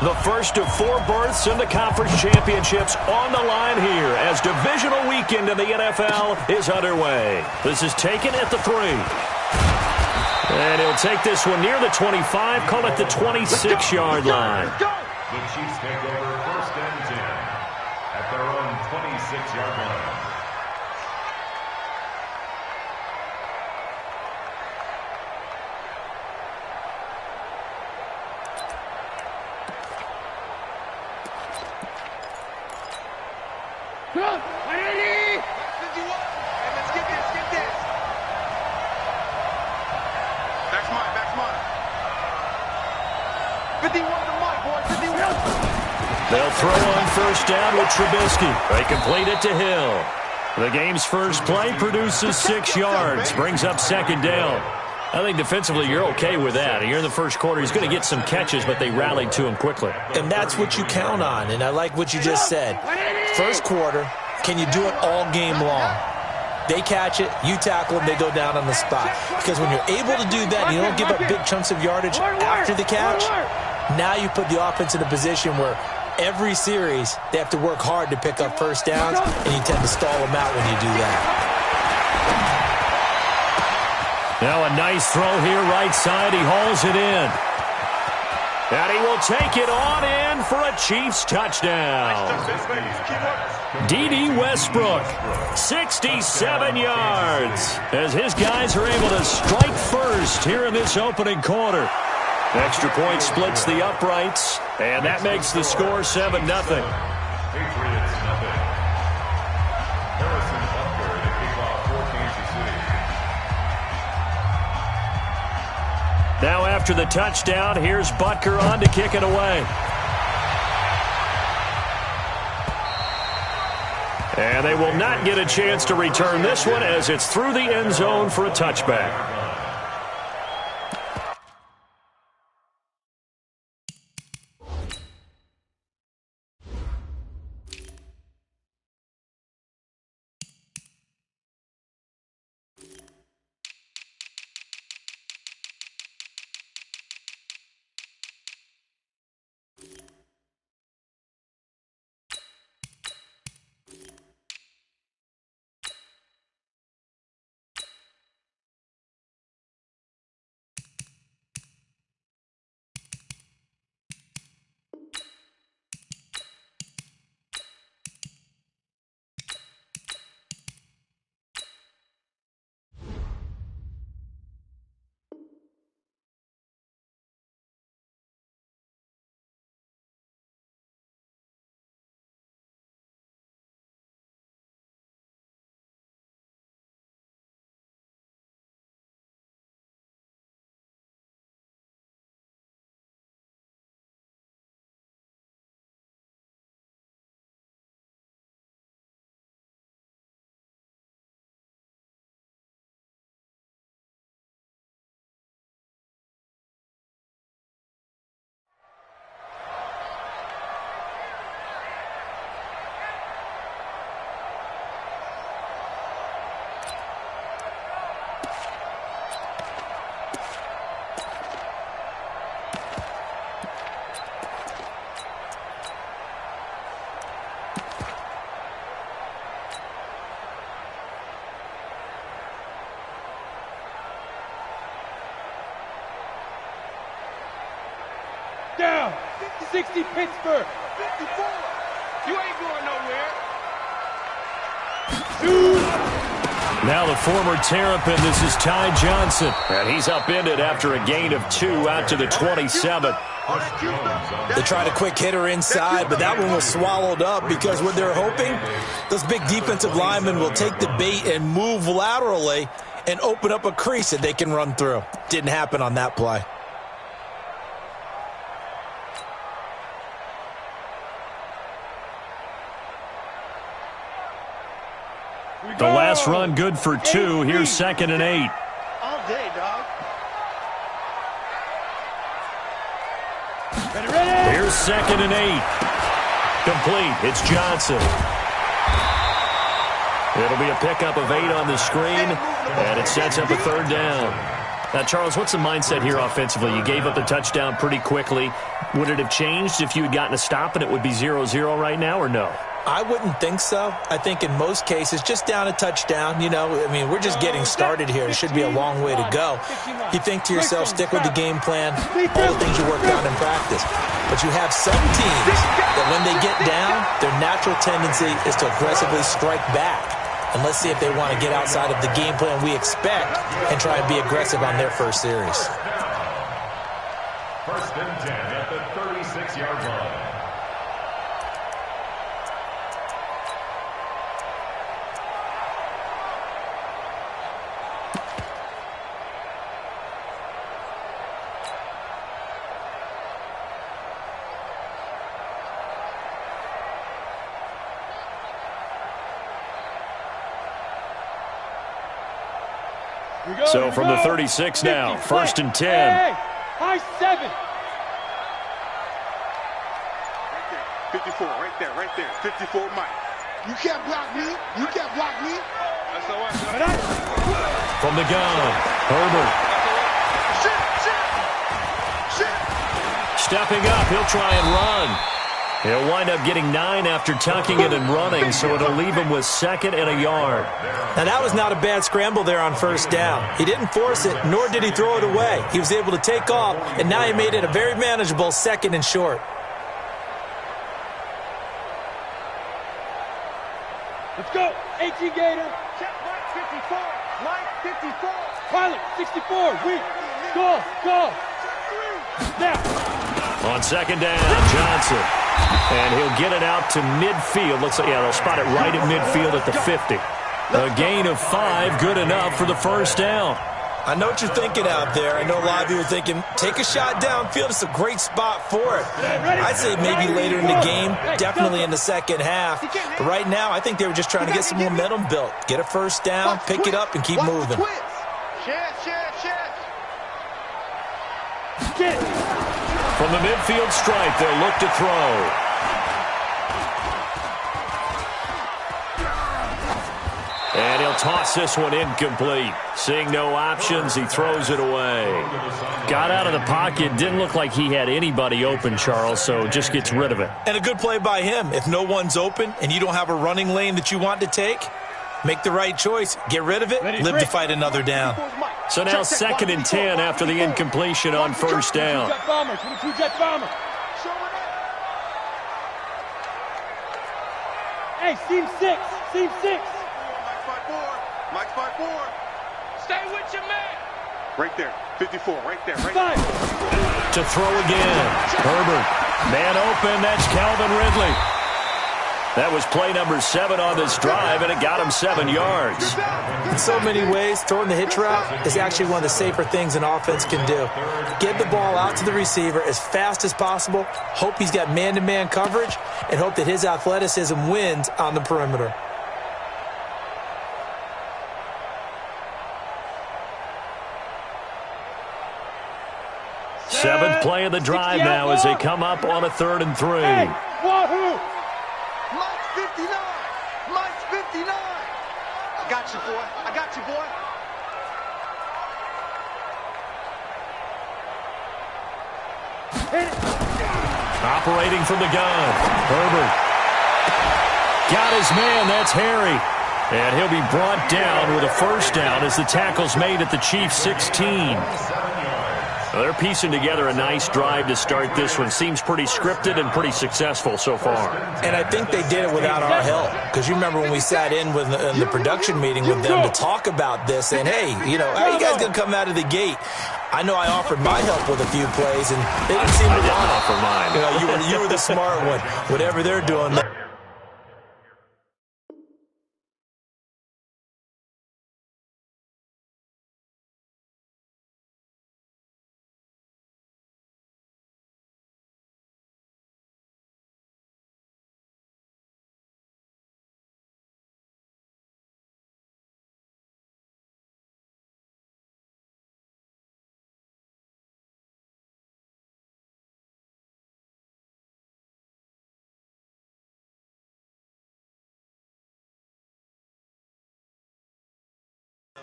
The first of 4 berths in the conference championships on the line here as divisional weekend in the NFL is underway. This is taken at the 3. And he'll take this one near the 25, call it the 26-yard line. The Chiefs take over 1st and 10 at their own 26-yard line. They'll throw on 1st down with Trubisky. They complete it to Hill. The game's first play produces 6 yards, brings up 2nd down. I think defensively you're okay with that. You're in the first quarter. He's going to get some catches, but they rallied to him quickly. And that's what you count on, and I like what you just said. First quarter, can you do it all game long? They catch it, you tackle them, they go down on the spot. Because when you're able to do that, and you don't give up big chunks of yardage after the catch, now you put the offense in a position where every series they have to work hard to pick up 1st downs, and you tend to stall them out when you do that. Now a nice throw here, right side. He hauls it in. And he will take it on in for a Chiefs touchdown. D.D. Westbrook, 67 yards, as his guys are able to strike first here in this opening quarter. Extra point splits the uprights, and that makes the score 7-0. Patriots, nothing. Harrison Butker to kick off for Kansas City. Now after the touchdown, here's Butker on to kick it away. And they will not get a chance to return this one as it's through the end zone for a touchback. Down. 60 Pittsburgh. 54. You ain't going nowhere. Now the former Terrapin, this is Ty Johnson. And he's upended after a gain of 2 out to the 27. They tried a quick hitter inside, but that one was swallowed up because what they're hoping, those big defensive linemen will take the bait and move laterally and open up a crease that they can run through. Didn't happen on that play. The last run good for 2. Here's 2nd and 8. All day, dog. Ready. Here's 2nd and 8. Complete. It's Johnson. It'll be a pickup of 8 on the screen, and it sets up a 3rd down. Now, Charles, what's the mindset here offensively? You gave up the touchdown pretty quickly. Would it have changed if you had gotten a stop and it would be 0-0 right now, or no? I wouldn't think so. I think in most cases, just down a touchdown, we're just getting started here. It should be a long way to go. You think to yourself, stick with the game plan, all the things you worked on in practice. But you have some teams that when they get down, their natural tendency is to aggressively strike back. And let's see if they want to get outside of the game plan we expect and try and be aggressive on their first series. First and 10 at the 36-yard line. So from the 36 now, first and 10. Hey, high 7. Right there, 54, right there. 54, Mike. You can't block me. You can't block me. That's all right. From the gun, Herbert. Shit. Stepping up, he'll try and run. He'll wind up getting 9 after tucking it and running, so it'll leave him with 2nd and a yard. Now, that was not a bad scramble there on first down. He didn't force it, nor did he throw it away. He was able to take off, and now he made it a very manageable 2nd and short. Let's go. 18 Gator. Check Mike 54. Mike 54. Pilot 64. We go. Now. On 2nd down, Johnson. And he'll get it out to midfield. Looks like, they'll spot it right at midfield at the 50. A gain of 5, good enough for the first down. I know what you're thinking out there. I know a lot of you are thinking, take a shot downfield. It's a great spot for it. I'd say maybe later in the game, definitely in the second half. But right now, I think they were just trying to get some momentum built. Get a first down, pick it up, and keep moving. From the midfield stripe, they'll look to throw. And he'll toss this one incomplete. Seeing no options, he throws it away. Got out of the pocket. Didn't look like he had anybody open, Charles, so just gets rid of it. And a good play by him. If no one's open and you don't have a running lane that you want to take, make the right choice. Get rid of it. Live to fight another down. So now 2nd and 10 after the incompletion on first down. Hey, seam 6. Mike 54. Stay with your man. Right there, 54, right there. To throw again. Herbert. Man open, that's Calvin Ridley. That was play number 7 on this drive, and it got him 7 yards. In so many ways, throwing the hitch route is actually one of the safer things an offense can do. Get the ball out to the receiver as fast as possible, hope he's got man-to-man coverage, and hope that his athleticism wins on the perimeter. Seventh play of the drive now as they come up on a 3rd and 3. Hey, Wahoo! Mike's 59. Mike's 59. I got you, boy. Operating from the gun. Herbert. Got his man. That's Harry. And he'll be brought down with a first down as the tackle's made at the Chiefs' 16. Well, they're piecing together a nice drive to start this one. Seems pretty scripted and pretty successful so far. And I think they did it without our help. Because you remember when we sat in the production meeting with them to talk about this, and hey, how are you guys going to come out of the gate? I know I offered my help with a few plays, and they didn't seem to want it. Offer mine. You were the smart one. Whatever they're doing.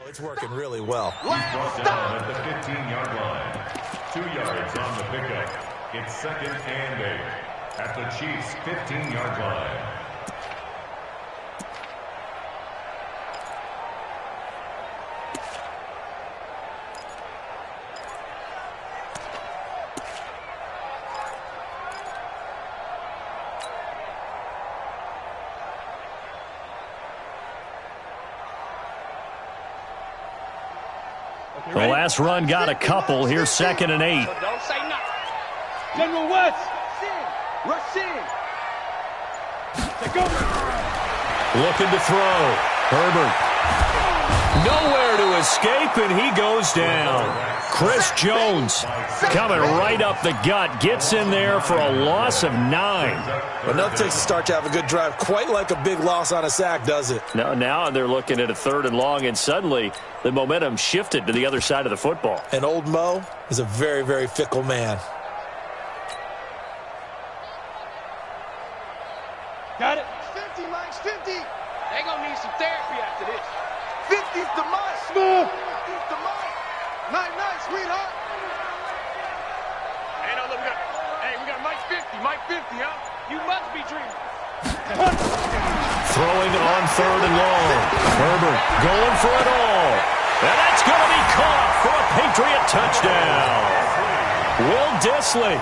It's working really well. He's brought down at the 15-yard line. 2 yards on the pickup. It's 2nd and 8 at the Chiefs' 15-yard line. The last run got a couple. Here's 2nd and 8. Don't say nothing. General West. Rush in. Take over. Looking to throw. Herbert. Nowhere to escape, and he goes down. Chris Jones coming right up the gut. Gets in there for a loss of 9. Enough takes a start to have a good drive. Quite like a big loss on a sack, does it? No, now they're looking at a 3rd and long, and suddenly the momentum shifted to the other side of the football. And old Mo is a very, very fickle man. Got it. 50, Mike's 50. They gonna need some therapy after this. 50's the Mike. Smooth. 50's the Mike. Night, sweetheart. Hey, no, look, we got Mike 50. Mike 50, huh? You must be dreaming. Throwing on 3rd and long. Herbert going for it all. And that's going to be caught for a Patriot touchdown. Will Dissly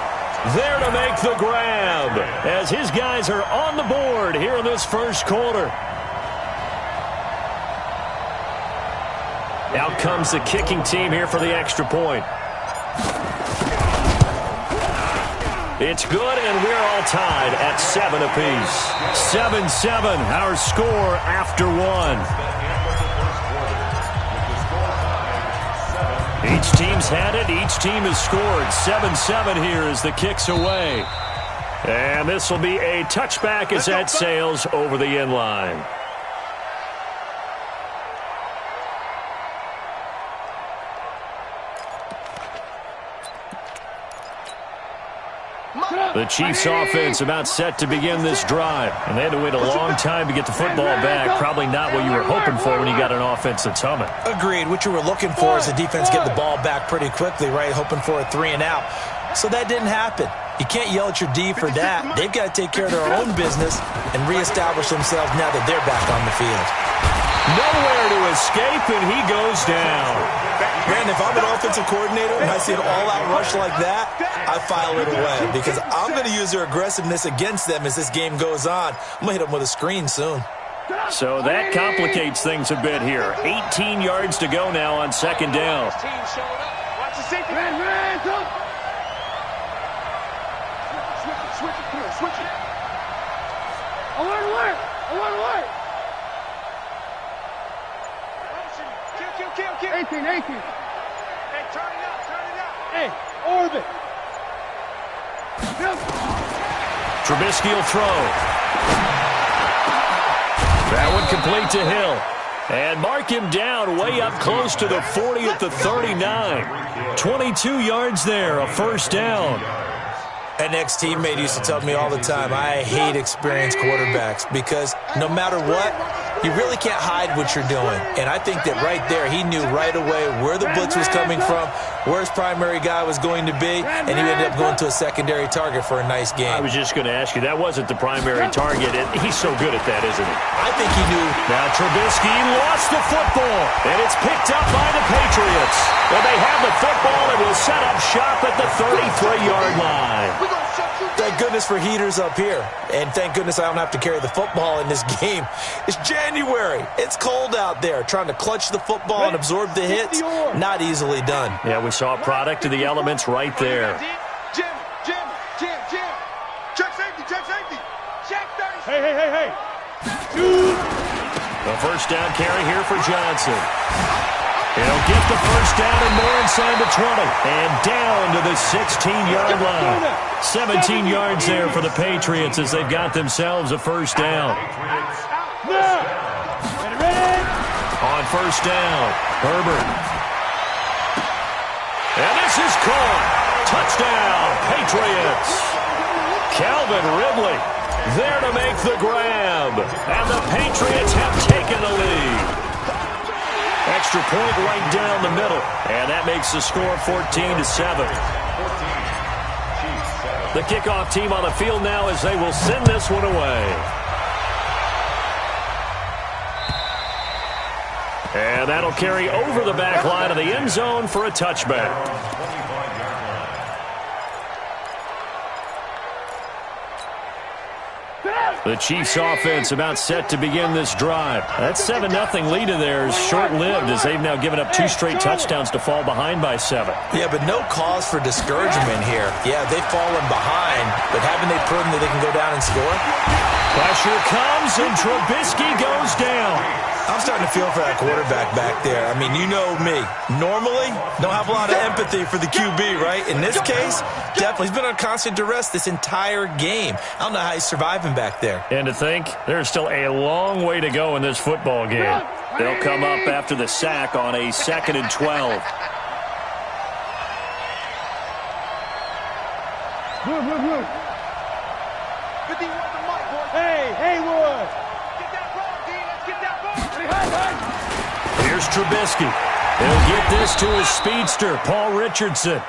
there to make the grab as his guys are on the board here in this first quarter. Out comes the kicking team here for the extra point. It's good, and we're all tied at 7 apiece. 7-7, our score after 1. Each team's had it. Each team has scored. 7-7 here as the kick's away. And this will be a touchback as that sails over the end line. The Chiefs offense about set to begin this drive. And they had to wait a long time to get the football back. Probably not what you were hoping for when you got an offense that's humming. Agreed. What you were looking for is the defense get the ball back pretty quickly, right? Hoping for a 3 and out. So that didn't happen. You can't yell at your D for that. They've got to take care of their own business and reestablish themselves now that they're back on the field. Nowhere to escape, and he goes down. Man, if I'm an offensive coordinator and I see an all-out rush like that, I file it away because I'm going to use their aggressiveness against them as this game goes on. I'm going to hit them with a screen soon. So that complicates things a bit here. 18 yards to go now on 2nd down. Watch the safety. Switch it. I want to work. Kill. 18. Hey, turn it up. Hey, orbit. Trubisky will throw. That one complete to Hill. And mark him down way up close to the 40 at the 39. 22 yards there, a 1st down. An ex-teammate used to tell me all the time, I hate experienced quarterbacks because no matter what, you really can't hide what you're doing. And I think that right there, he knew right away where the blitz was coming from, where his primary guy was going to be, and he ended up going to a secondary target for a nice game. I was just going to ask you, that wasn't the primary target. He's so good at that, isn't he? I think he knew. Now Trubisky lost the football, and it's picked up by the Patriots. Well, they have the football and will set up shop at the 33-yard line. Thank goodness for heaters up here. And thank goodness I don't have to carry the football in this game. It's January. It's cold out there. Trying to clutch the football and absorb the hits, not easily done. Yeah, we saw a product of the elements right there. Jim. Check safety. Check 30. Hey. The 1st down carry here for Johnson. He'll get the 1st down and more inside the 20. And down to the 16-yard line. 17 yards there for the Patriots as they've got themselves a 1st down. On 1st down, Herbert. And this is caught. Touchdown, Patriots. Calvin Ridley there to make the grab. And the Patriots have taken the lead. extra point right down the middle. And that makes the score 14-7. The kickoff team on the field now as they will send this one away. And that'll carry over the back line of the end zone for a touchback. The Chiefs' offense about set to begin this drive. That 7-0 lead of theirs short-lived as they've now given up 2 straight touchdowns to fall behind by 7. Yeah, but no cause for discouragement here. Yeah, they've fallen behind, but haven't they proven that they can go down and score? Pressure comes, and Trubisky goes down. I'm starting to feel for that quarterback back there. I mean, you know me. Normally, don't have a lot of empathy for the QB, right? In this case, definitely. He's been on constant duress this entire game. I don't know how he's surviving back there. And to think, there's still a long way to go in this football game. They'll come up after the sack on a 2nd and 12. Good. Hey, Haywood. Here's Trubisky. He'll get this to his speedster, Paul Richardson.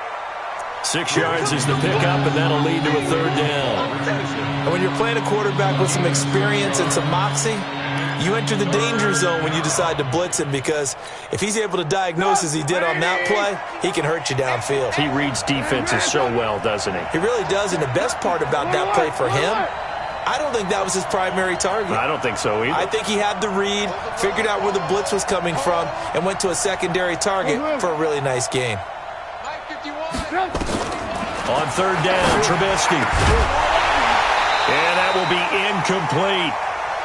6 yards is the pickup, and that'll lead to a 3rd down. And when you're playing a quarterback with some experience and some moxie, you enter the danger zone when you decide to blitz him, because if he's able to diagnose as he did on that play, he can hurt you downfield. He reads defenses so well, doesn't he? He really does, and the best part about that play for him, I don't think that was his primary target. I don't think so either. I think he had the read, figured out where the blitz was coming from, and went to a secondary target for a really nice gain. On 3rd down, Trubisky. And that will be incomplete.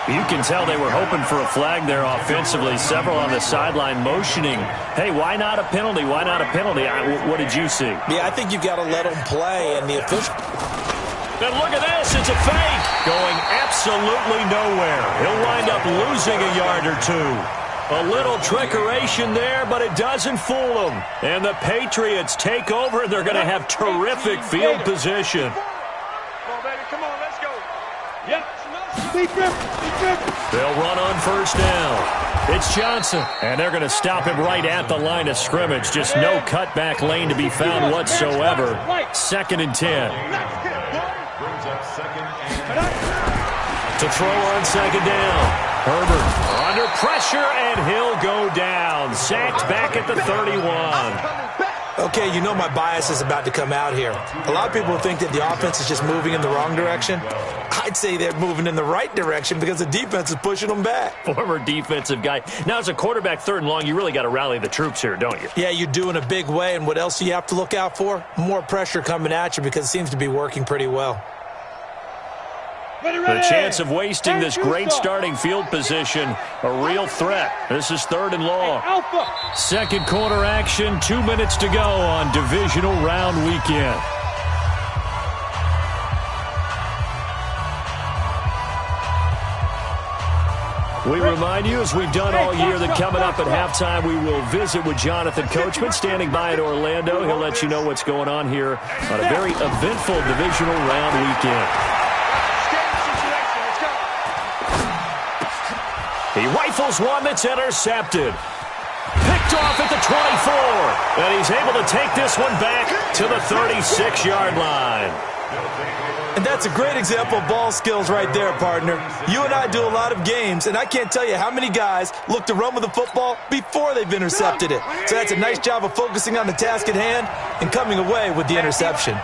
You can tell they were hoping for a flag there offensively. Several on the sideline motioning, hey, why not a penalty? Why not a penalty? What did you see? Yeah, I think you've got to let him play, and the official... And look at this, it's a fake. Going absolutely nowhere. He'll wind up losing a yard or 2. A little trickeration there, but it doesn't fool them. And the Patriots take over, and they're going to have terrific field position. Come on, baby, come on, let's go. Yep. They'll run on 1st down. It's Johnson, and they're going to stop him right at the line of scrimmage. Just no cutback lane to be found whatsoever. 2nd and 10. To throw on 2nd down. Herbert under pressure, and he'll go down. Sacked back at the 31. Okay, you know my bias is about to come out here. A lot of people think that the offense is just moving in the wrong direction. I'd say they're moving in the right direction because the defense is pushing them back. Former defensive guy. Now, as a quarterback 3rd and long, you really got to rally the troops here, don't you? Yeah, you do in a big way, and what else do you have to look out for? More pressure coming at you because it seems to be working pretty well. The chance of wasting this great starting field position, a real threat. This is 3rd and long. 2nd quarter action, 2 minutes to go on divisional round weekend. We remind you, as we've done all year, that coming up at halftime, we will visit with Jonathan Coachman, standing by in Orlando. He'll let you know what's going on here on a very eventful divisional round weekend. He rifles one that's intercepted. Picked off at the 24. And he's able to take this one back to the 36-yard line. And that's a great example of ball skills right there, partner. You and I do a lot of games, and I can't tell you how many guys look to run with the football before they've intercepted it. So that's a nice job of focusing on the task at hand and coming away with the interception.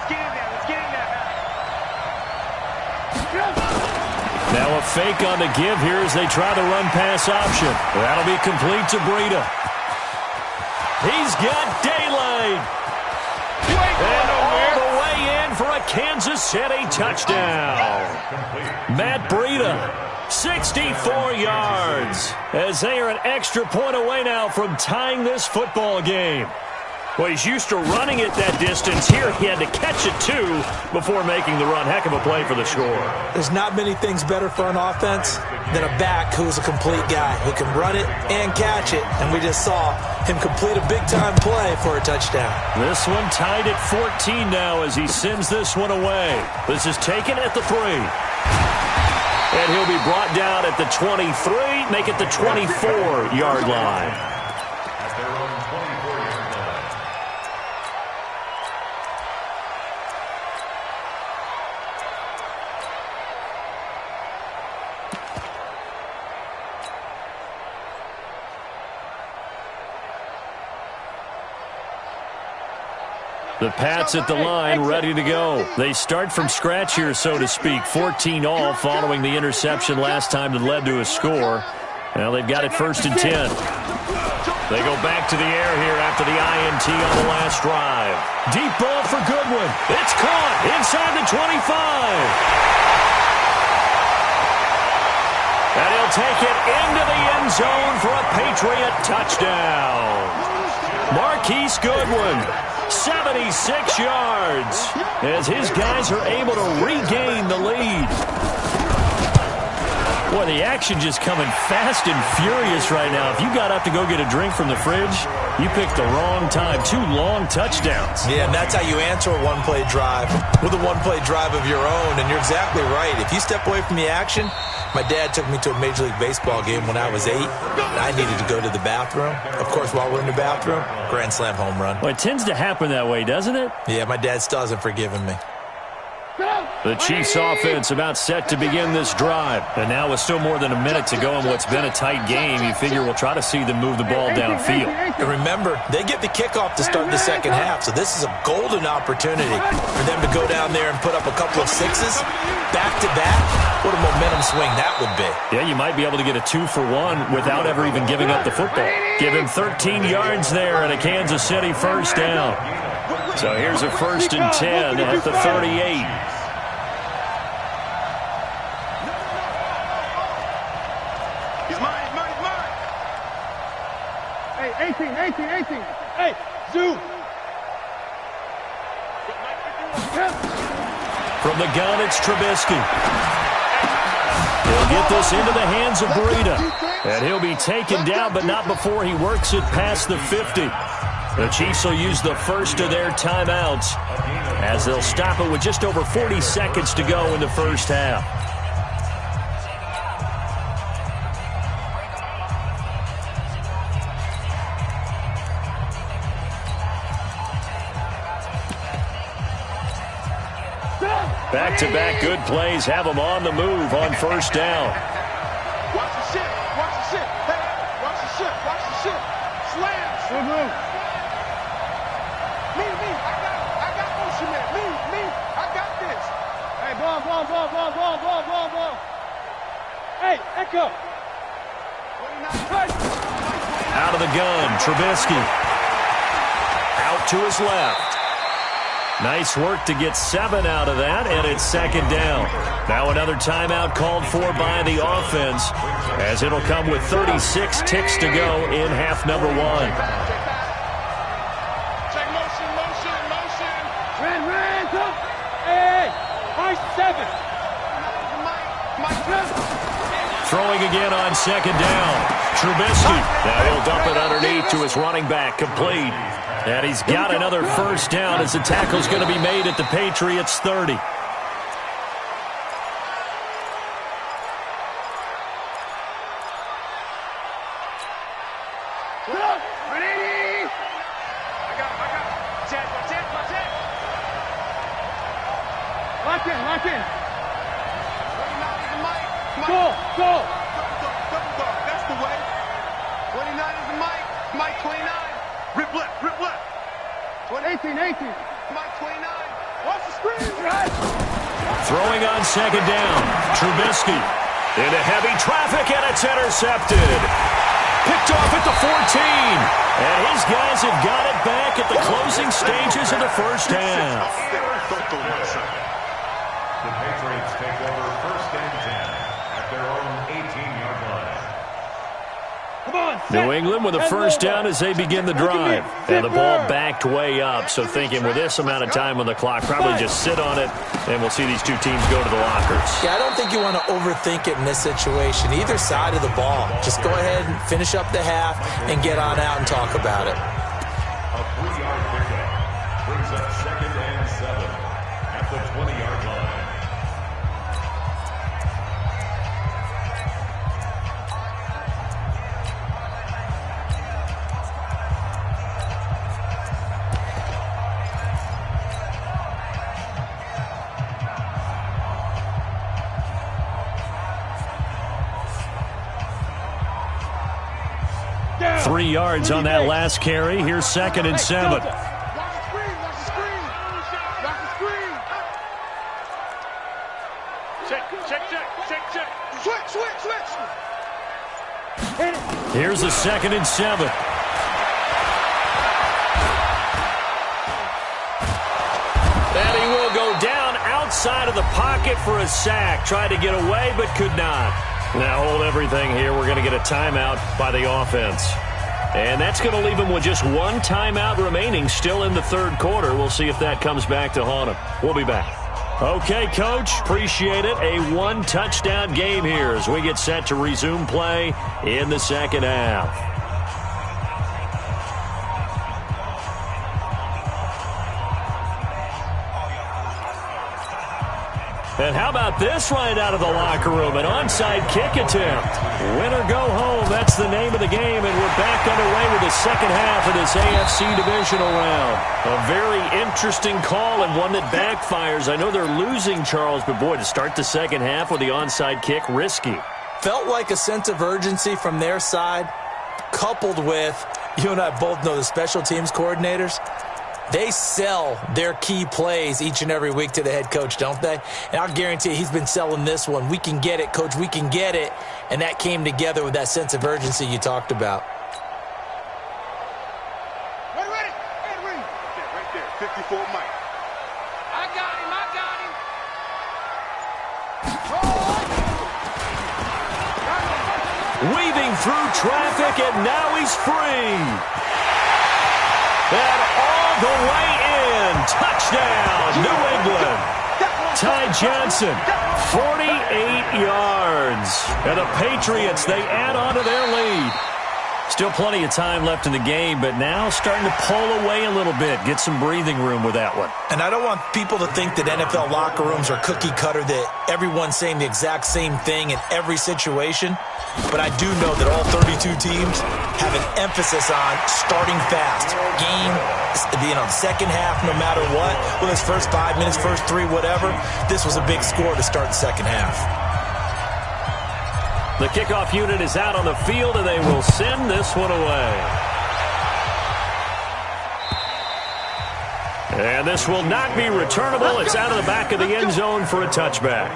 Now a fake on the give here as they try the run-pass option. That'll be complete to Breida. He's got daylight. And all the way in for a Kansas City touchdown. Matt Breida, 64 yards, as they are an extra point away now from tying this football game. Well, he's used to running it that distance. Here he had to catch it, too, before making the run. Heck of a play for the score. There's not many things better for an offense than a back who's a complete guy, who can run it and catch it. And we just saw him complete a big-time play for a touchdown. This one tied at 14 now as he sends this one away. This is taken at the 3. And he'll be brought down at the 23, make it the 24-yard line. The Pats at the line, ready to go. They start from scratch here, so to speak. 14 all following the interception last time that led to a score. Well, they've got it 1st and 10. They go back to the air here after the INT on the last drive. Deep ball for Goodwin. It's caught inside the 25. And he'll take it into the end zone for a Patriot touchdown. Marquise Goodwin, 76 yards, as his guys are able to regain the lead. Boy, the action just coming fast and furious right now. If you got up to go get a drink from the fridge, you picked the wrong time. 2 long touchdowns. Yeah, and that's how you answer a one-play drive with a one-play drive of your own. And you're exactly right. If you step away from the action, my dad took me to a Major League Baseball game when I was 8, and I needed to go to the bathroom. Of course, while we're in the bathroom, grand slam home run. Well, it tends to happen that way, doesn't it? Yeah, my dad still hasn't forgiven me. The Chiefs offense about set to begin this drive. And now with still more than a minute to go in what's been a tight game, you figure we'll try to see them move the ball downfield. And remember, they get the kickoff to start the second half, so this is a golden opportunity for them to go down there and put up a couple of sixes back-to-back. What a momentum swing that would be. Yeah, you might be able to get a 2-for-1 without ever even giving up the football. Give him 13 yards there and a Kansas City first down. So here's a 1st and 10 at the 38. He's mine. Hey, 18. Hey, Zoo. From the gun, it's Trubisky. He'll get this into the hands of Breida. And he'll be taken down, but not before he works it past the 50. The Chiefs will use the first of their timeouts as they'll stop it with just over 40 seconds to go in the first half. Back-to-back good plays have them on the move on first down. Watch the shit. Hey, watch the shit. Slam. Move. Me. I got motion man. Me. I got this. Hey, ball. Hey, Echo. Out of the gun, Trubisky. Out to his left. Nice work to get 7 out of that, and it's second down. Now another timeout called for by the offense, as it'll come with 36 ticks to go in half number 1. Check motion. Ran, go. Hey, Mike 7. Throwing again on second down. Trubisky. Now he'll dump it underneath to his running back, complete. And he's got another first down as the tackle's going to be made at the Patriots' 30. I got. Check. Lock in. Go. That's the way. 29 is the Mike. Mike 29. Rip left. 18. Mike 29. Watch the screen. Right. Throwing on second down. Trubisky into heavy traffic, and it's intercepted. Picked off at the 14. And his guys have got it back at the closing stages of the first half. The Patriots take over 1st and 10 at their own 18-yard line. New England with a first down as they begin the drive. And the ball backed way up, so thinking with this amount of time on the clock, probably just sit on it, and we'll see these two teams go to the lockers. Yeah, I don't think you want to overthink it in this situation. Either side of the ball. Just go ahead and finish up the half and get on out and talk about it. A 3-yard pickup brings up 2nd and 7 at the 20-yard line. Three yards on that last carry. Here's 2nd and 7. Watch the screen. Switch. Here's a 2nd and 7. And he will go down outside of the pocket for a sack. Tried to get away, but could not. Now hold everything here. We're going to get a timeout by the offense. And that's going to leave him with just one timeout remaining still in the 3rd quarter. We'll see if that comes back to haunt him. We'll be back. Okay, Coach, appreciate it. A 1-touchdown game here as we get set to resume play in the 2nd half. And how about this right out of the locker room? An onside kick attempt. Win or go home, that's the name of the game, and we're back underway with the 2nd half of this AFC divisional round. A very interesting call and one that backfires. I know they're losing, Charles, but boy, to start the 2nd half with the onside kick, risky. Felt like a sense of urgency from their side, coupled with, you and I both know the special teams coordinators. They sell their key plays each and every week to the head coach, don't they? And I'll guarantee you he's been selling this one. We can get it, Coach. We can get it. And that came together with that sense of urgency you talked about. Ready. Right there. 54 Mike. I got him. Weaving through traffic, and now he's free. And all the way in. Touchdown, New England. Ty Johnson, 48 yards. And the Patriots, they add on to their lead. Still plenty of time left in the game, but now starting to pull away a little bit. Get some breathing room with that one. And I don't want people to think that NFL locker rooms are cookie cutter, that everyone's saying the exact same thing in every situation. But I do know that all 32 teams have an emphasis on starting fast. Game, the 2nd half, no matter what. Whether it's first 5 minutes, first 3, whatever. This was a big score to start the 2nd half. The kickoff unit is out on the field, and they will send this one away. And this will not be returnable. It's out of the back of the end zone for a touchback.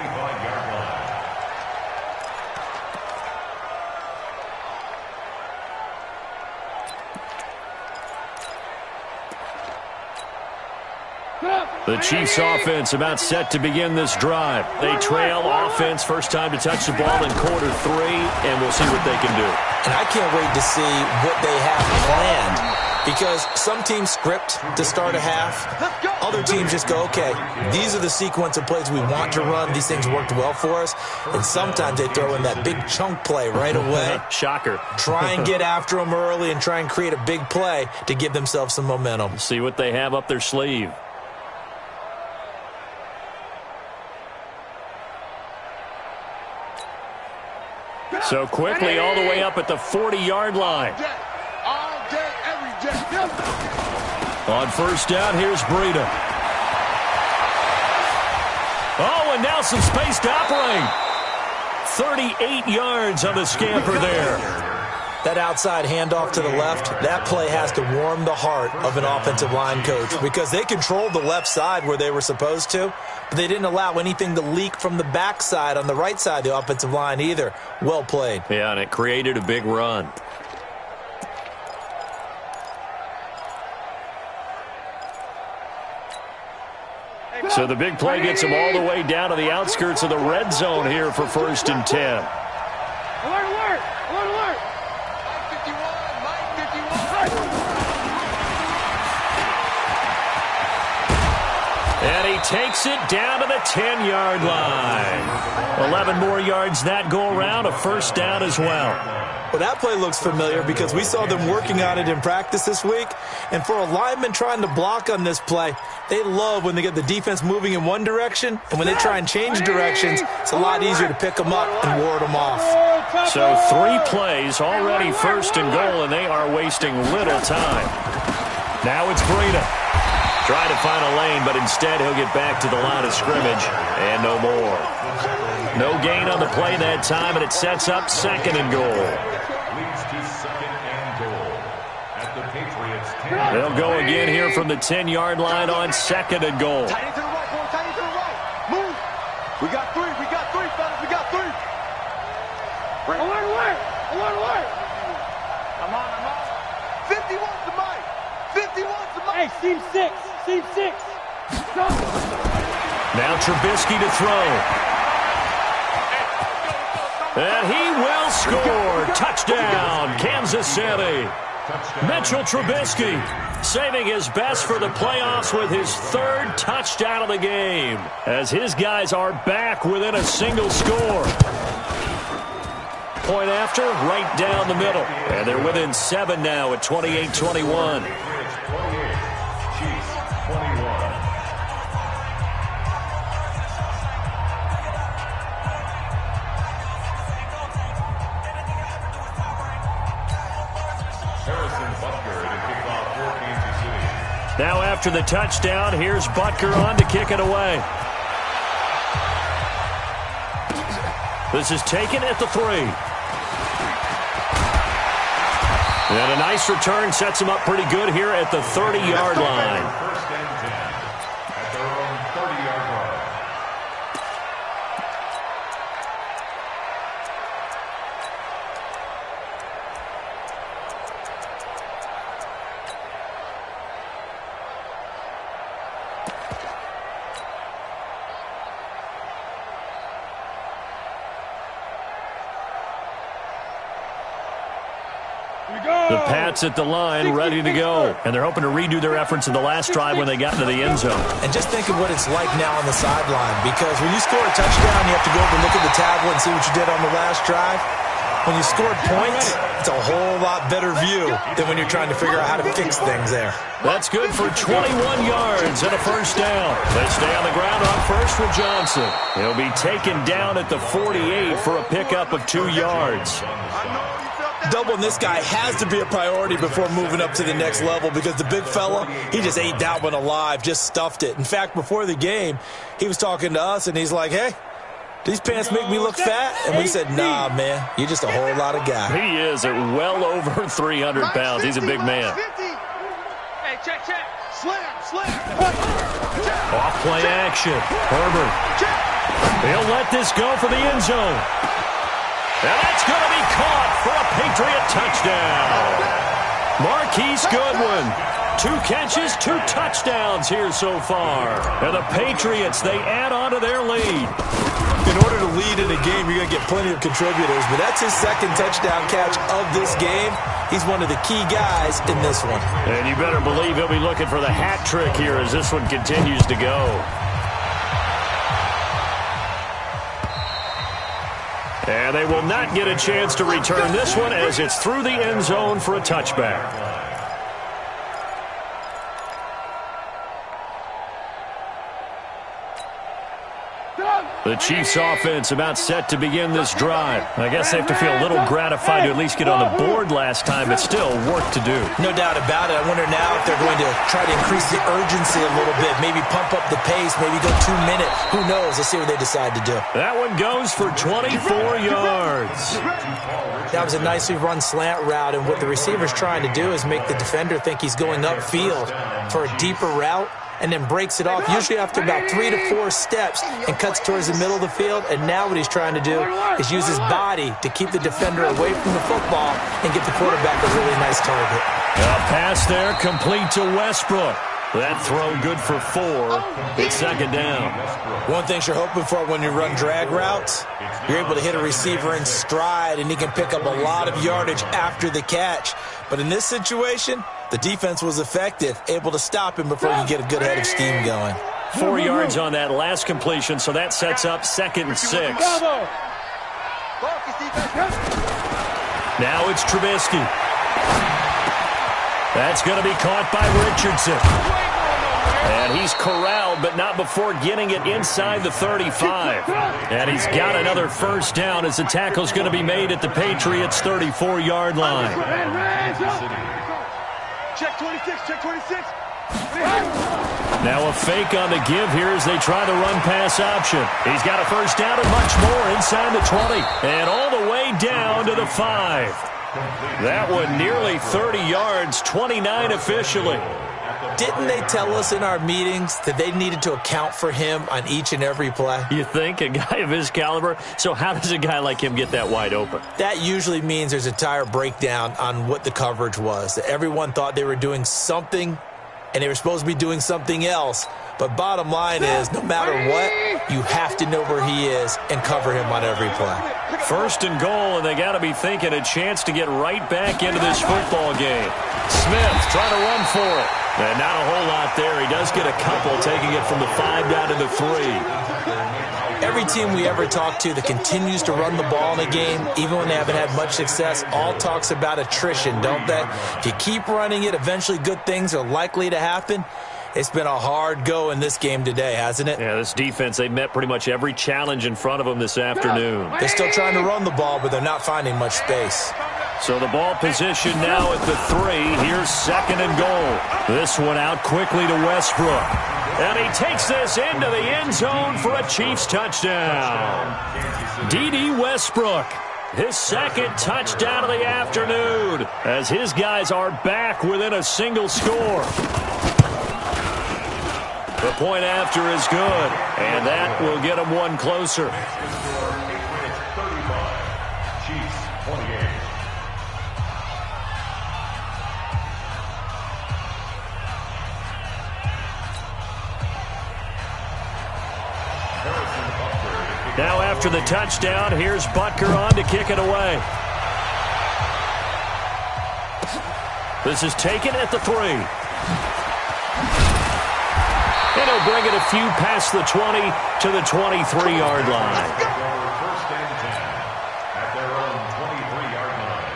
The Chiefs offense about set to begin this drive. They trail offense, first time to touch the ball in quarter 3, and we'll see what they can do. And I can't wait to see what they have planned, because some teams script to start a half. Other teams just go, okay, these are the sequence of plays we want to run. These things worked well for us. And sometimes they throw in that big chunk play right away. Shocker. Try and get after them early and try and create a big play to give themselves some momentum. See what they have up their sleeve. So quickly all the way up at the 40-yard line. All day, every day. On first down, here's Breida. Oh, and now some space to operate. 38 yards on the scamper there. That outside handoff to the left, that play has to warm the heart of an offensive line coach, because they controlled the left side where they were supposed to, but they didn't allow anything to leak from the backside on the right side of the offensive line either. Well played. Yeah, and it created a big run. So the big play gets them all the way down to the outskirts of the red zone here for 1st and 10. Alert, alert! Alert, alert! And he takes it down to the 10-yard line. 11 more yards that go around, a first down as well. Well, that play looks familiar because we saw them working on it in practice this week. And for a lineman trying to block on this play, they love when they get the defense moving in one direction. And when they try and change directions, it's a lot easier to pick them up and ward them off. So 3 plays, already 1st and goal, and they are wasting little time. Now it's Breida. Trying to find a lane, but instead he'll get back to the line of scrimmage, and no more. No gain on the play that time, and it sets up 2nd and goal. Leads to 2nd and goal at the Patriots 10. They'll go again here from the 10-yard line on 2nd and goal. Tight end to the right, boy. Tight end to the right. Move. We got 3. Alert! I'm on. 50 wants the mic. 50 wants the mic. Hey, seam 6. Go. Now Trubisky to throw. And he will score. Touchdown, Kansas City. Mitchell Trubisky saving his best for the playoffs with his third touchdown of the game, as his guys are back within a single score. Point after, right down the middle. And they're within 7 now at 28-21. Now after the touchdown, here's Butker on to kick it away. This is taken at the 3. And a nice return sets him up pretty good here at the 30-yard line. First and 10 at their own 30-yard line. The Pats at the line, ready to go. And they're hoping to redo their efforts in the last drive when they got into the end zone. And just think of what it's like now on the sideline, because when you score a touchdown, you have to go over and look at the tablet and see what you did on the last drive. When you scored points, it's a whole lot better view than when you're trying to figure out how to fix things there. That's good for 21 yards and a first down. They stay on the ground on first with Johnson. He'll be taken down at the 48 for a pickup of 2 yards. Doubling this guy has to be a priority before moving up to the next level, because the big fella, he just ate that one alive, just stuffed it. In fact, before the game, he was talking to us, and he's like, hey, these pants make me look fat? And we said, nah, man, you're just a whole lot of guy. He is at well over 300 pounds. He's a big man. Hey, check. Slam. Off play action. Herbert. He'll let this go for the end zone. And that's going to be caught for a Patriot touchdown. Marquise Goodwin. 2 catches, 2 touchdowns here so far. And the Patriots, they add on to their lead. In order to lead in a game, you're going to get plenty of contributors, but that's his second touchdown catch of this game. He's one of the key guys in this one. And you better believe he'll be looking for the hat trick here as this one continues to go. And they will not get a chance to return this one as it's through the end zone for a touchback. The Chiefs offense about set to begin this drive. I guess they have to feel a little gratified to at least get on the board last time, but still work to do. No doubt about it. I wonder now if they're going to try to increase the urgency a little bit, maybe pump up the pace, maybe go 2 minutes. Who knows? Let's see what they decide to do. That one goes for 24 yards. That was a nicely run slant route, and what the receiver's trying to do is make the defender think he's going upfield for a deeper route, and then breaks it off, usually after about 3 to 4 steps, and cuts towards the middle of the field. And now what he's trying to do is use his body to keep the defender away from the football and get the quarterback a really nice target. A pass there, complete to Westbrook. That throw good for 4. It's second down. One thing you're hoping for when you run drag routes, you're able to hit a receiver in stride, and he can pick up a lot of yardage after the catch. But in this situation, the defense was effective, able to stop him before you get a good head of steam going. 4 yards on that last completion, so that sets up 2nd and 6. Now it's Trubisky. That's going to be caught by Richardson. And he's corralled, but not before getting it inside the 35. And he's got another first down as the tackle's going to be made at the Patriots' 34-yard line. Check 26. Now a fake on the give here as they try the run-pass option. He's got a first down and much more inside the 20. And all the way down to the 5. That one nearly 30 yards, 29 officially. Didn't they tell us in our meetings that they needed to account for him on each and every play? You think? A guy of his caliber? So how does a guy like him get that wide open? That usually means there's a entire breakdown on what the coverage was. That everyone thought they were doing something, and they were supposed to be doing something else. But bottom line is, no matter what, you have to know where he is and cover him on every play. First and goal, and they got to be thinking a chance to get right back into this football game. Smith trying to run for it. And not a whole lot there. He does get a couple, taking it from the 5 down to the 3. Every team we ever talk to that continues to run the ball in a game, even when they haven't had much success, all talks about attrition, don't they? If you keep running it, eventually good things are likely to happen. It's been a hard go in this game today, hasn't it? Yeah, this defense, they met pretty much every challenge in front of them this afternoon. They're still trying to run the ball, but they're not finding much space. So the ball position now at the 3. Here's second and goal. This one out quickly to Westbrook. And he takes this into the end zone for a Chiefs touchdown. D.D. Westbrook, his second touchdown of the afternoon, as his guys are back within a single score. The point after is good, and that will get them one closer. Patriots 35, Chiefs 28. Now after the touchdown, here's Butker on to kick it away. This is taken at the 3. And he'll bring it a few past the 20 to the 23-yard line. First and 10 at their own 23-yard line.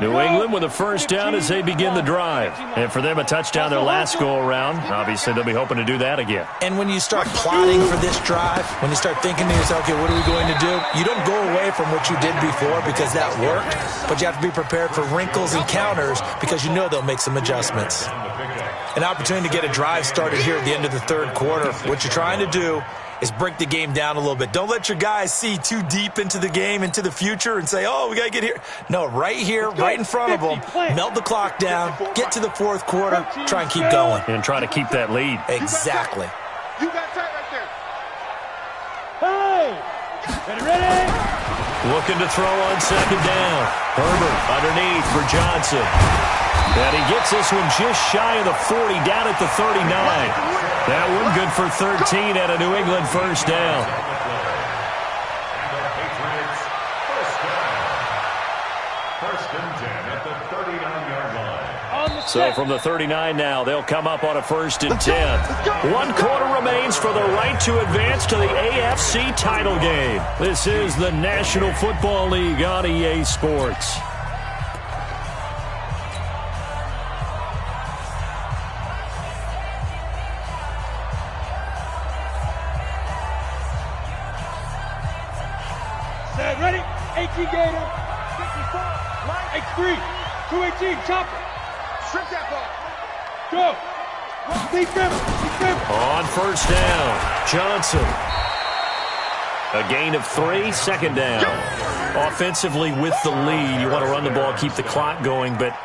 New England with a first down as they begin the drive. And for them, a touchdown their last go-around. Obviously, they'll be hoping to do that again. And when you start plotting for this drive, when you start thinking to yourself, okay, what are we going to do? You don't go away from what you did before because that worked, but you have to be prepared for wrinkles and counters because you know they'll make some adjustments. An opportunity to get a drive started here at the end of the third quarter. What you're trying to do is break the game down a little bit. Don't let your guys see too deep into the game, into the future, and say, oh, we got to get here. No, right here, right in front of them, melt the clock down, get to the fourth quarter, try and keep going. And try to keep that lead. Exactly. You got tight right there. Hey! Ready? Looking to throw on second down. Herbert underneath for Johnson. And he gets this one just shy of the 40, down at the 39. That one good for 13 and a New England first down. And the Patriots first down. First and 10 at the 39-yard line. So from the 39 now, they'll come up on a first and 10. 1 quarter remains for the right to advance to the AFC title game. This is the National Football League on EA Sports. Ready? 18 Gator. 54. Line. X3. 218. Chopper. Strip that ball. Go. Deep dribble. Deep dribble. On first down, Johnson. A gain of 3, second down. Offensively with the lead, you want to run the ball, keep the clock going, but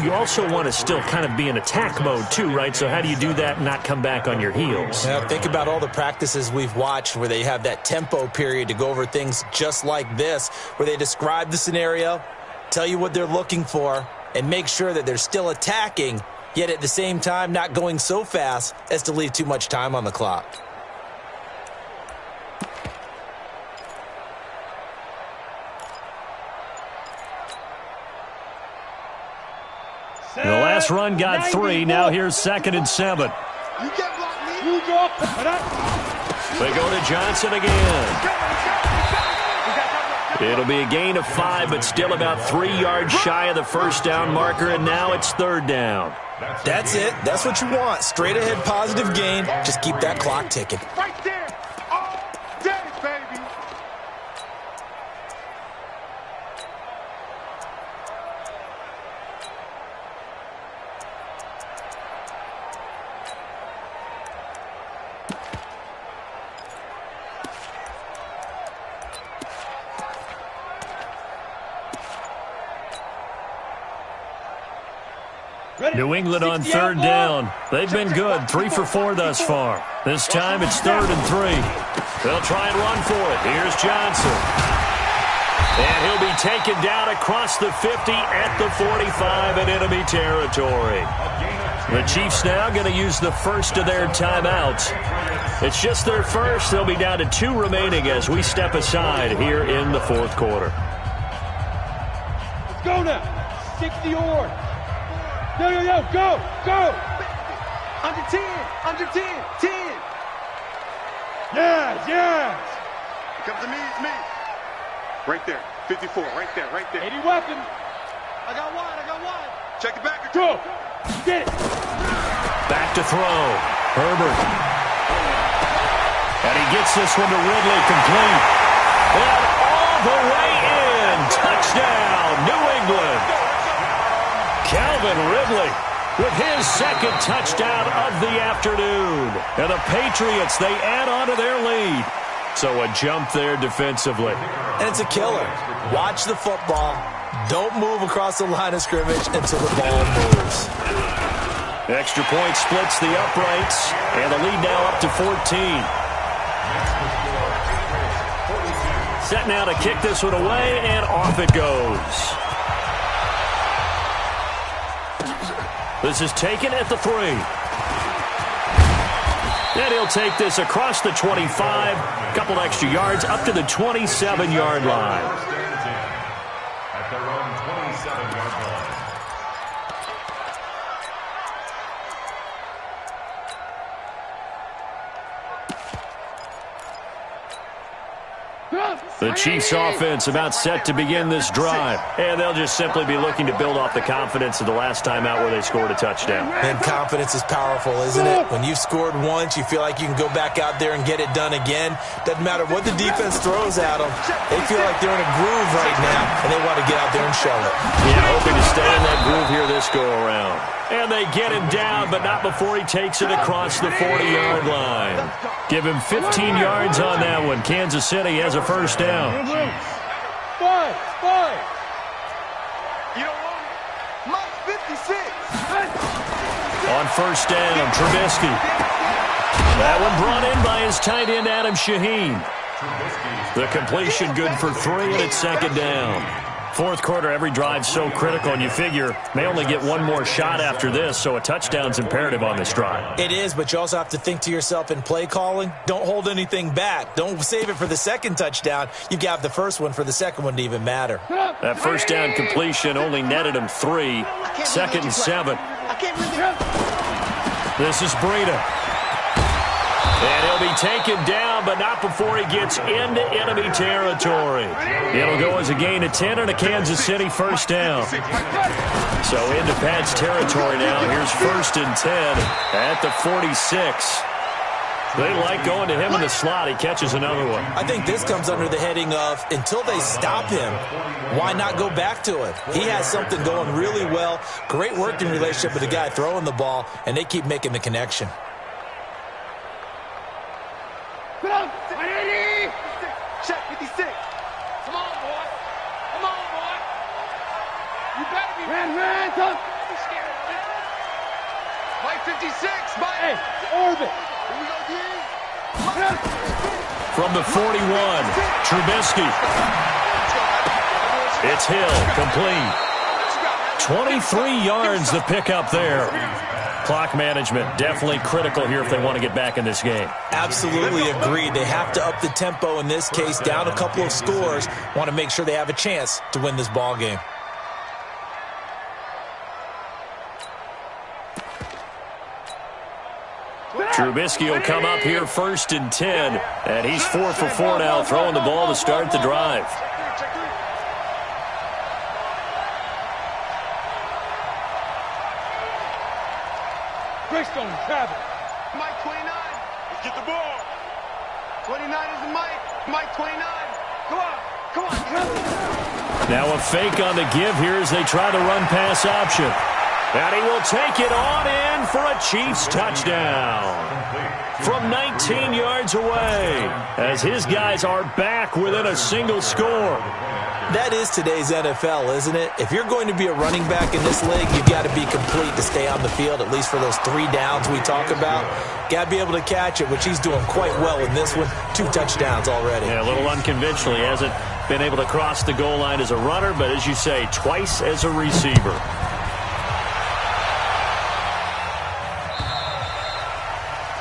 you also want to still kind of be in attack mode too, right? So how do you do that and not come back on your heels? Now, think about all the practices we've watched where they have that tempo period to go over things just like this, where they describe the scenario, tell you what they're looking for, and make sure that they're still attacking, yet at the same time not going so fast as to leave too much time on the clock. The last run got 3. Now here's second and 7. You can't block me. You drop. They go to Johnson again. It'll be a gain of 5, but still about 3 yards shy of the first down marker, and now it's third down. That's it. That's what you want. Straight ahead positive gain. Just keep that clock ticking. Right there. All day, baby. New England on third down. They've been good, 3 for 4 thus far. This time it's 3rd and 3. They'll try and run for it. Here's Johnson. And he'll be taken down across the 50 at the 45 in enemy territory. The Chiefs now going to use the first of their timeouts. It's just their first. They'll be down to 2 remaining as we step aside here in the 4th quarter. Let's go now. 60 yards. Yo, go, go. Under 10, 10. Yes. Here comes to me, it's me. Right there, 54, right there. 80 weapon. I got one. Check it back. Go. Get it. Back to throw. Herbert. And he gets this one to Ridley, complete. And all the way in. Touchdown, New England. Calvin Ridley with his 2nd touchdown of the afternoon. And the Patriots, they add on to their lead. So a jump there defensively. And it's a killer. Watch the football. Don't move across the line of scrimmage until the ball moves. Extra point splits the uprights. And the lead now up to 14. Set now to kick this one away, and off it goes. This is taken at the 3. And he'll take this across the 25. Couple extra yards up to the 27-yard line. At their own 27-yard line. The Chiefs offense about set to begin this drive. And they'll just simply be looking to build off the confidence of the last time out where they scored a touchdown. And confidence is powerful, isn't it? When you've scored once, you feel like you can go back out there and get it done again. Doesn't matter what the defense throws at them. They feel like they're in a groove right now, and they want to get out there and show it. Yeah, hoping to stay in that groove here this go-around. And they get him down, but not before he takes it across the 40-yard line. Give him 15 yards on that one. Kansas City has a first down. Five. You don't want it. Mike 56. On first down, Trubisky. That one brought in by his tight end, Adam Shaheen. The completion good for 3, and it's 2nd down. 4th quarter, every drive so critical, and you figure they only get one more shot after this, so a touchdown's imperative on this drive. It is, but you also have to think to yourself in play calling, don't hold anything back. Don't save it for the 2nd touchdown. You got the first one for the 2nd one to even matter. That first down completion only netted him 3. 2nd and 7. This is Breida. And he'll be taken down, but not before he gets into enemy territory. It'll go as a gain of 10 and a Kansas City first down. So into Pat's territory now. Here's 1st and 10 at the 46. They like going to him in the slot. He catches another one. I think this comes under the heading of until they stop him, why not go back to it? He has something going really well. Great working relationship with the guy throwing the ball, and they keep making the connection. Check 56. Come on, boy. You better be ran, come. Be scared of it. Mike 56. Mike. Hey, orbit. Here we go, D. From the 41, Trubisky. It's Hill, complete. 23 yards the pickup there. Clock management definitely critical here if they want to get back in this game. Absolutely agreed. They have to up the tempo in this case, down a couple of scores. Want to make sure they have a chance to win this ball game. Trubisky will come up here 1st and 10, and he's 4 for 4 now, throwing the ball to start the drive. Greystone, travel. Mike 29. Let's get the ball. 29 is the Mike. Mike 29. Come on. Now a fake on the give here as they try the run-pass option. And he will take it on in for a Chiefs touchdown from 19 yards away as his guys are back within a single score. That is today's NFL, isn't it? If you're going to be a running back in this league, you've got to be complete to stay on the field, at least for those 3 downs we talk about. Got to be able to catch it, which he's doing quite well in this one. 2 touchdowns already. Yeah, a little unconventional. He hasn't been able to cross the goal line as a runner, but as you say, twice as a receiver.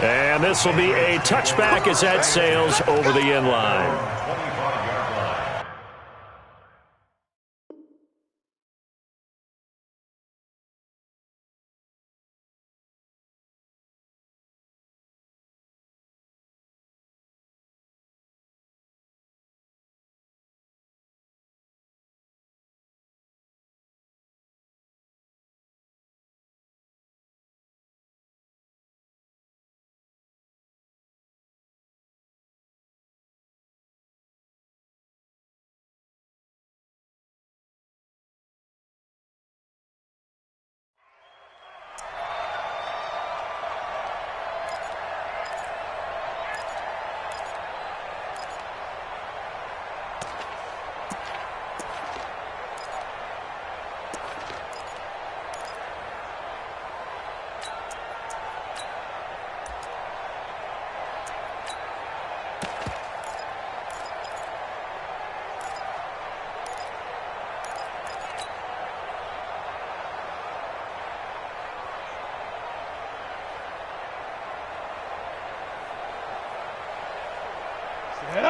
And this will be a touchback as that sails over the end line.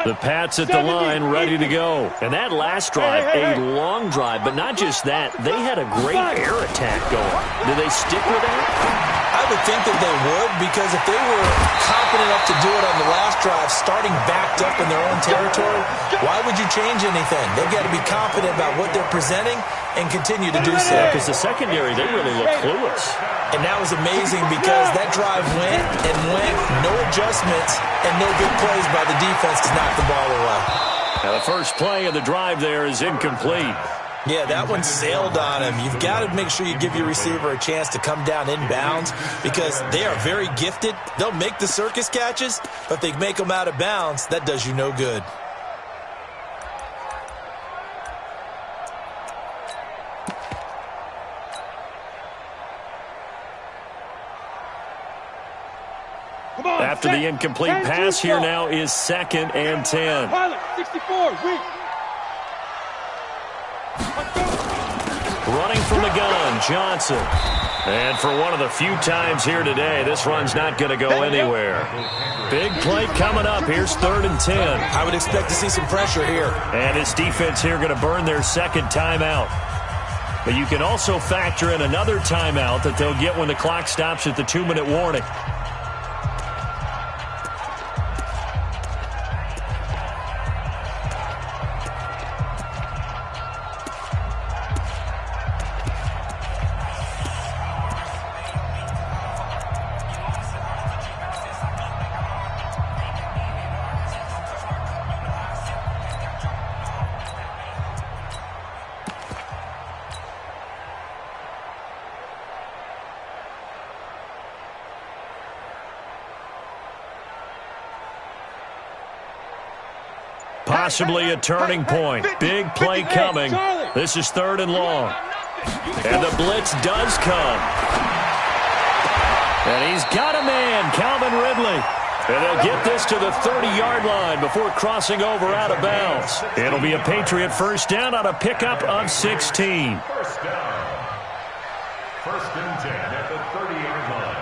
The Pats at the line, ready to go. And that last drive, a long drive, but not just that. They had a great air attack going. Do they stick with that? I would think that they would, because if they were confident enough to do it on the last drive, starting backed up in their own territory, why would you change anything? They've got to be confident about what they're presenting and continue to do so. Because the secondary, they really look clueless. And that was amazing because that drive went and went, no adjustments, and no big plays by the defense to knock the ball away. Now the first play of the drive there is incomplete. Yeah, that one sailed on him. You've got to make sure you give your receiver a chance to come down inbounds because they are very gifted. They'll make the circus catches, but if they make them out of bounds, that does you no good. After the incomplete pass, here now is 2nd and 10. Pilot, 64, weak. Running from the gun, Johnson. And for one of the few times here today, this run's not going to go anywhere. Big play coming up. Here's 3rd and 10. I would expect to see some pressure here. And his defense here going to burn their 2nd timeout. But you can also factor in another timeout that they'll get when the clock stops at the 2-minute warning. Possibly a turning point. Big play coming. This is 3rd and long. And the blitz does come. And he's got a man, Calvin Ridley. And they'll get this to the 30-yard line before crossing over out of bounds. It'll be a Patriot first down on a pickup of 16. First down. 1st and 10 at the 30-yard line.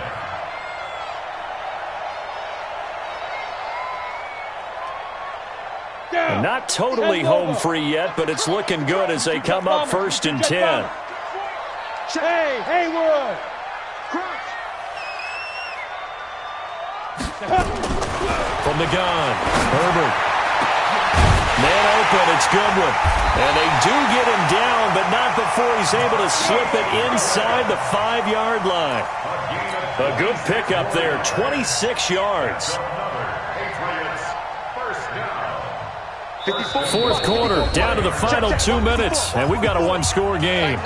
And not totally home free yet, but it's looking good as they come up 1st and 10. Hey, Haywood. From the gun, Herbert. Man open, it's Goodwin. And they do get him down, but not before he's able to slip it inside the 5-yard line. A good pickup there, 26 yards. 4th quarter, down to the final 2 minutes, and we've got a 1-score game.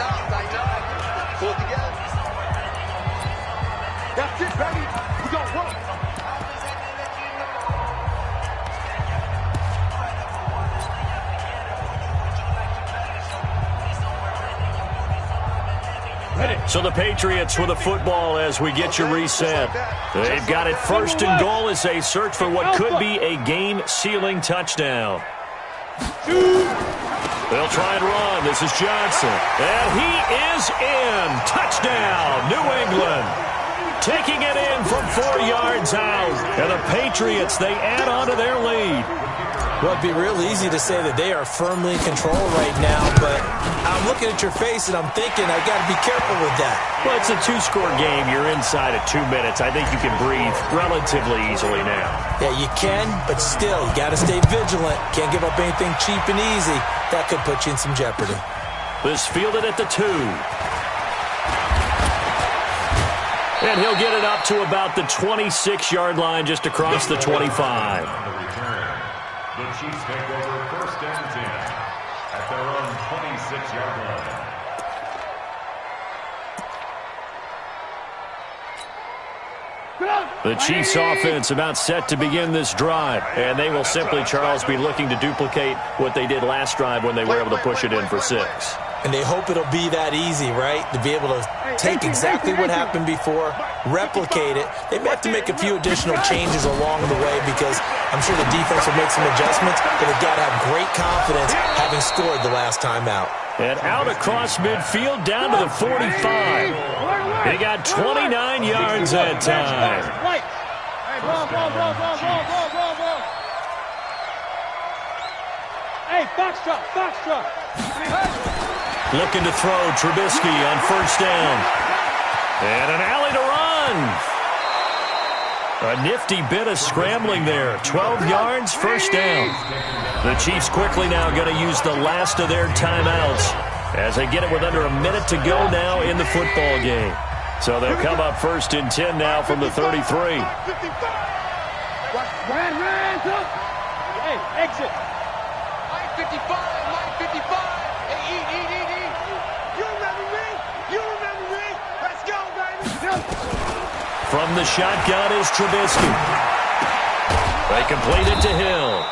So the Patriots with a football as we get you reset. They've got it first and goal as they search for what could be a game-sealing touchdown. They'll try and run. This is Johnson. And he is in. Touchdown, New England. Taking it in from 4 yards out. And the Patriots, they add on to their lead. Well, it'd be real easy to say that they are firmly in control right now, but I'm looking at your face and I'm thinking I got to be careful with that. Well, it's a 2-score game. You're inside of 2 minutes. I think you can breathe relatively easily now. Yeah, you can, but still, you got to stay vigilant. Can't give up anything cheap and easy. That could put you in some jeopardy. This fielded at the 2. And he'll get it up to about the 26-yard line just across the 25. The Chiefs take over first and 10 at their own 26-yard line. The Chiefs offense about set to begin this drive, and they will simply, Charles, be looking to duplicate what they did last drive when they were able to push it in for 6. And they hope it'll be that easy, right? To be able to take exactly what happened before, replicate it. They may have to make a few additional changes along the way because I'm sure the defense will make some adjustments, but they've got to have great confidence having scored the last time out. And out across midfield down to the 45. They got 29 yards that time. Hey, box drop. Looking to throw Trubisky on first down. And an alley to run. A nifty bit of scrambling there. 12 yards, first down. The Chiefs quickly now going to use the last of their timeouts as they get it with under a minute to go now in the football game. So they'll come up first and 10 now from the 33. Hey, exit. Line 55, line 55. Hey, eat. You remember me. Let's go, baby. From the shotgun is Trubisky. They complete it to Hill.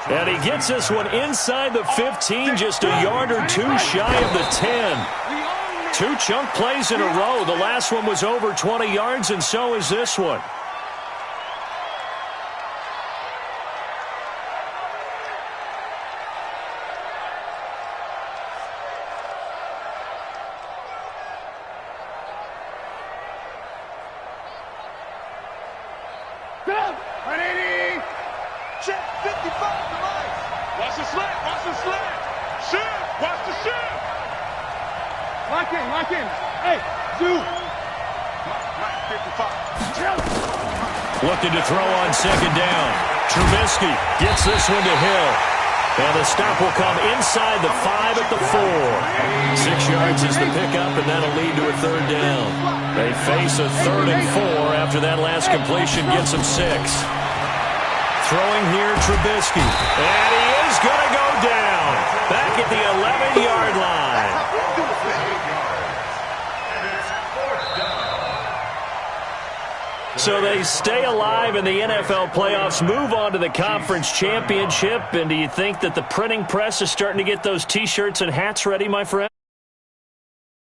And he gets this one inside the 15, just a yard or 2 shy of the 10. 2 chunk plays in a row. The last one was over 20 yards, and so is this one. Check 55 to Mike. Watch the slant. Shoot. Watch the shoot. Lock in. Hey, Zoo. Line 55. Looking to throw on second down. Trubisky gets this one to Hill. And the stop will come inside the 5 at the 4. 6 yards is the pickup, and that'll lead to a third down. They face a 3rd and 4 after that last completion gets them 6. Throwing here, Trubisky. And he is going to go down. Back at the 11-yard line. So they stay alive in the NFL playoffs, move on to the conference championship. And do you think that the printing press is starting to get those T-shirts and hats ready, my friend?